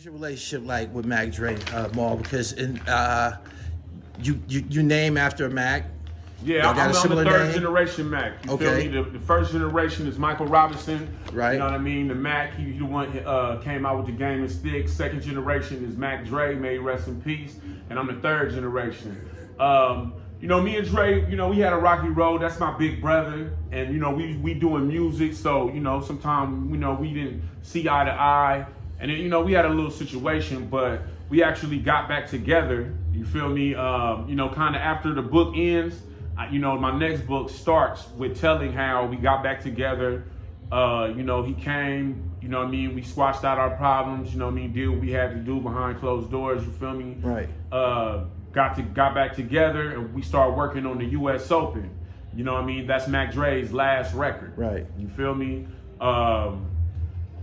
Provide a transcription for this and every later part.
was your relationship like with Mac Dre, Maul? Because you name after Mac. Yeah, I'm the third name? generation Mac. You feel me? The first generation is Michael Robinson. Right. You know what I mean? The Mac, he the one came out with the game and stick. Second generation is Mac Dre, may he rest in peace. And I'm the third generation. You know, me and Dre, you know, we had a rocky road. That's my big brother. And, you know, we doing music. So, you know, sometimes, you know, we didn't see eye to eye. And then, you know, we had a little situation, but we actually got back together. You feel me? You know, kind of after the book ends, you know, my next book starts with telling how we got back together. You know, he came, you know what I mean? We squashed out our problems, you know what I mean? Did what we had to do behind closed doors, you feel me? Right. Got back together and we started working on the US Open. You know what I mean? That's Mac Dre's last record. Right. You feel me?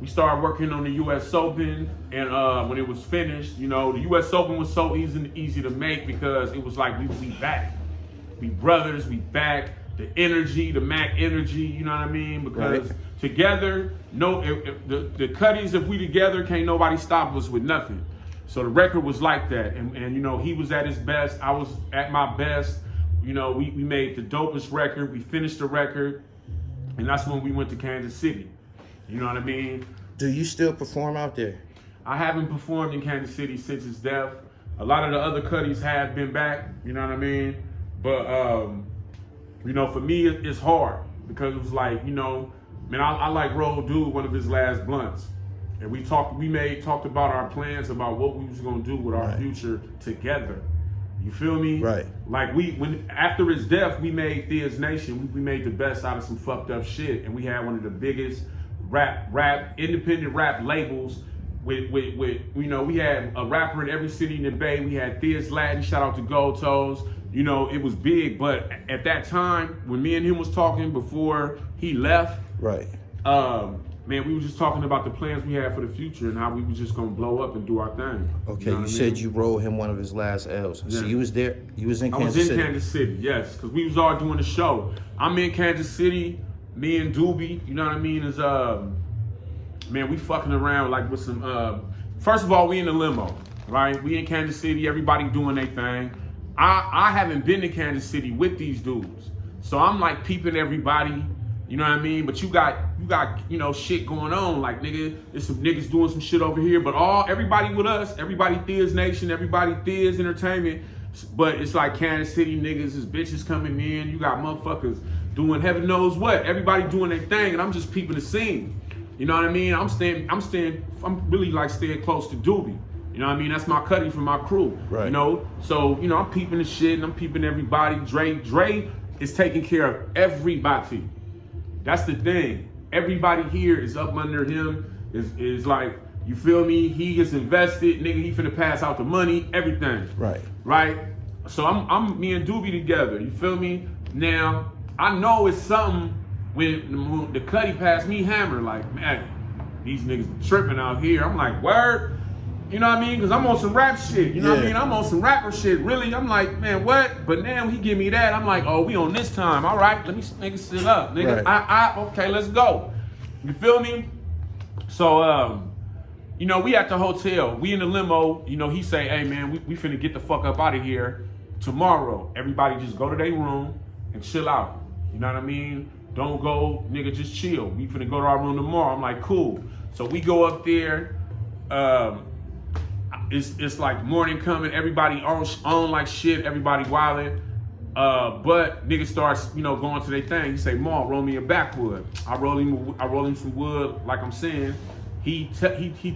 We started working on the US Open, and when it was finished, you know, the US Open was so easy to make because it was like we back. We brothers, we back. The energy, the Mac energy, you know what I mean? Because together, the Cuddies, if we together, can't nobody stop us with nothing. So the record was like that. And you know, he was at his best, I was at my best. You know, we made the dopest record, we finished the record, and that's when we went to Kansas City. You know what I mean? Do you still perform out there? I haven't performed in Kansas City since his death. A lot of the other Cuddies have been back, you know what I mean? But, you know, for me, it's hard because it was like, you know, man, I like Roll Dude, one of his last blunts. And we talked about our plans about what we was gonna do with our future together. You feel me? Right. Like after his death, we made Thizz Nation. We made the best out of some fucked up shit, and we had one of the biggest independent rap labels. With you know, we had a rapper in every city in the Bay. We had Thizz Latin. Shout out to Gold Toes. You know, it was big, but at that time, when me and him was talking before he left, man, we were just talking about the plans we had for the future and how we were just gonna blow up and do our thing. Okay, you said you rolled him one of his last L's. Yeah. So you was there, you was in Kansas City? I was in Kansas City, yes, because we was all doing the show. I'm in Kansas City, me and Doobie, you know what I mean, is, man, we fucking around like with some, first of all, we in the limo, right? We in Kansas City, everybody doing their thing. I haven't been to Kansas City with these dudes. So I'm like peeping everybody, you know what I mean? But you got, you know, shit going on. Like, nigga, there's some niggas doing some shit over here, but everybody with us, everybody Thizz Nation, everybody Thizz Entertainment. But it's like Kansas City niggas, is bitches coming in. You got motherfuckers doing heaven knows what. Everybody doing their thing, and I'm just peeping the scene. You know what I mean? I'm really like staying close to Doobie. You know what I mean? That's my cutty from my crew. Right. You know? So, you know, I'm peeping the shit and I'm peeping everybody. Dre is taking care of everybody. That's the thing. Everybody here is up under him. Is like, you feel me? He is invested, nigga. He finna pass out the money, everything. Right. Right? So I'm me and Doobie together. You feel me? Now, I know it's something when the cutty passed me hammer, like, man, these niggas tripping out here. I'm like, word? You know what I mean? Because I'm on some rap shit. You know what I mean? I'm on some rapper shit. Really? I'm like, man, what? But now he give me that. I'm like, oh, we on this time. All right, let me nigga sit up. Nigga, okay, let's go. You feel me? So, you know, we at the hotel. We in the limo. You know, he say, hey, man, we finna get the fuck up out of here tomorrow. Everybody just go to their room and chill out. You know what I mean? Don't go, nigga, just chill. We finna go to our room tomorrow. I'm like, cool. So we go up there. It's like morning coming, everybody on like shit, everybody wildin'. But nigga starts, you know, going to their thing. He say, Maul, roll me a backwood. I roll him some wood, like I'm saying. He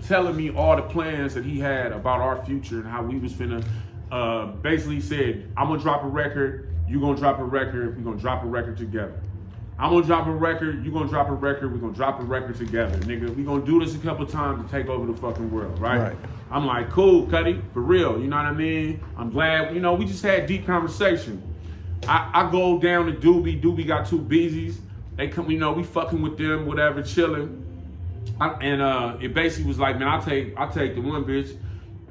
telling me all the plans that he had about our future and how we was finna, basically said, I'm gonna drop a record, you gonna drop a record, we gonna drop a record together. I'm gonna drop a record, you gonna drop a record, we gonna drop a record together, nigga. We gonna do this a couple times to take over the fucking world, right? I'm like, cool, Cuddy, for real, you know what I mean? I'm glad, you know, we just had deep conversation. I go down to Doobie got two Beezies. They come, you know, we fucking with them, whatever, chilling. It basically was like, man, I'll take the one bitch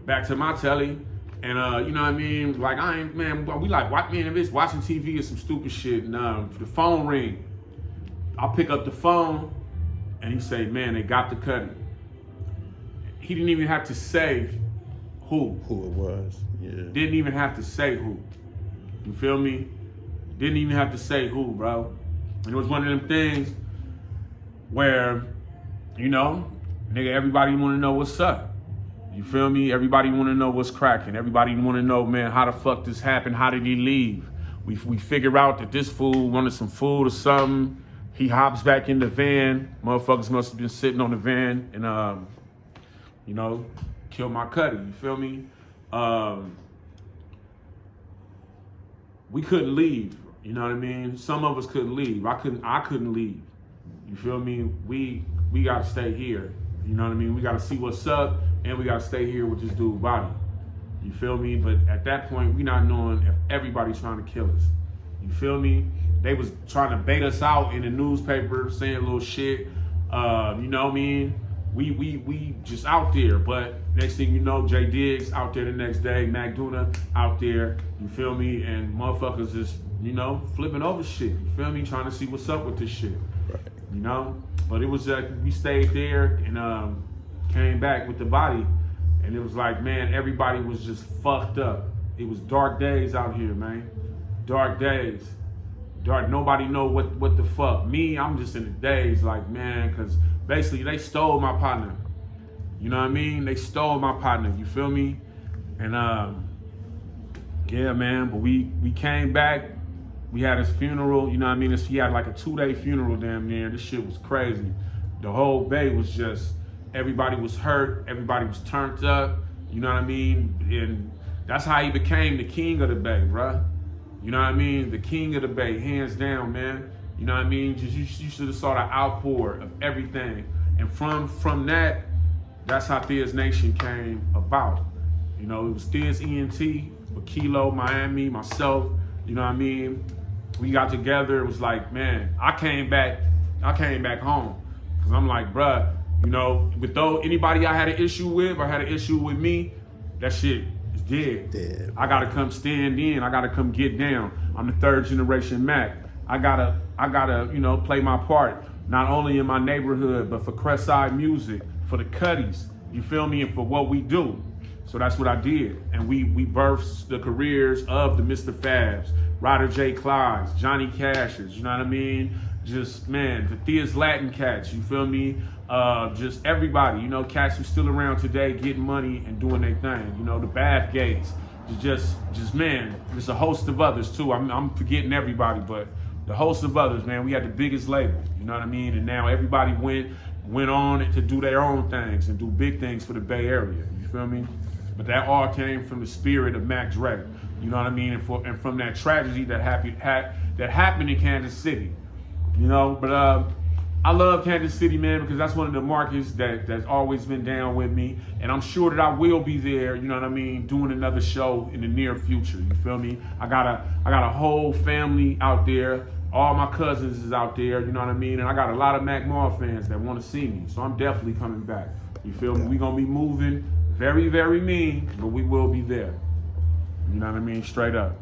back to my telly. And you know what I mean? Like, we like, man, if it's watching TV or some stupid shit, and the phone ring. I'll pick up the phone and he say, man, they got the cutting. he didn't even have to say who. Who it was, yeah. Didn't even have to say who. You feel me? Didn't even have to say who, bro. And it was one of them things where, you know, nigga, everybody want to know what's up. You feel me? Everybody want to know what's cracking. Everybody want to know, man, how the fuck this happened? How did he leave? We figure out that this fool wanted some food or something. He hops back in the van. Motherfuckers must have been sitting on the van and, you know, killed my cutty. You feel me? We couldn't leave. You know what I mean? Some of us couldn't leave. I couldn't leave. You feel me? We gotta stay here. You know what I mean? We gotta see what's up, and we gotta stay here with this dude's body. You feel me? But at that point, we not knowing if everybody's trying to kill us. You feel me? They was trying to bait us out in the newspaper, saying little shit. You know what I mean? We just out there. But next thing you know, Jay Diggs out there the next day, Mac Dre out there. You feel me? And motherfuckers just, you know, flipping over shit. You feel me? Trying to see what's up with this shit. Right. You know? But it was we stayed there and came back with the body. And it was like, man, everybody was just fucked up. It was dark days out here, man. Dark days. Dark. Nobody know what the fuck. Me, I'm just in the days like, man, because basically they stole my partner. You know what I mean? They stole my partner. You feel me? And yeah, man. But we came back. We had his funeral. You know what I mean? He had like a 2-day funeral damn near. This shit was crazy. The whole bay was just, everybody was hurt. Everybody was turned up. You know what I mean? And that's how he became the king of the bay, bruh. You know what I mean? The king of the bay, hands down, man. You know what I mean? Just you should have saw the outpour of everything. And from that, that's how Thizz Nation came about. You know, it was Thizz ENT, with Kilo, Miami, myself. You know what I mean? We got together. It was like, man, I came back home. Cause I'm like, bruh, you know, with anybody I had an issue with or had an issue with me, that shit is dead. I gotta come stand in. I gotta come get down. I'm the 3rd generation Mac. I gotta, you know, play my part, not only in my neighborhood, but for Crestside music, for the Cuddies, you feel me, and for what we do. So that's what I did. And we birthed the careers of the Mr. Fabs, Ryder J. Clydes, Johnny Cashes, you know what I mean? Just, man, the Thizz Latin cats, you feel me? Just everybody, you know, cats who's still around today getting money and doing their thing. You know, the Bath Gates, just man, there's a host of others too. I'm forgetting everybody, but the host of others, man, we had the biggest label, you know what I mean? And now everybody went on to do their own things and do big things for the Bay Area, you feel me? But that all came from the spirit of Mac Dre, you know what I mean? And from that tragedy that happened in Kansas City, you know? But I love Kansas City, man, because that's one of the markets that's always been down with me. And I'm sure that I will be there, you know what I mean, doing another show in the near future, you feel me? I got a whole family out there. All my cousins is out there, you know what I mean? And I got a lot of Mac Mall fans that want to see me. So I'm definitely coming back. You feel me? We're going to be moving very, very mean, but we will be there. You know what I mean? Straight up.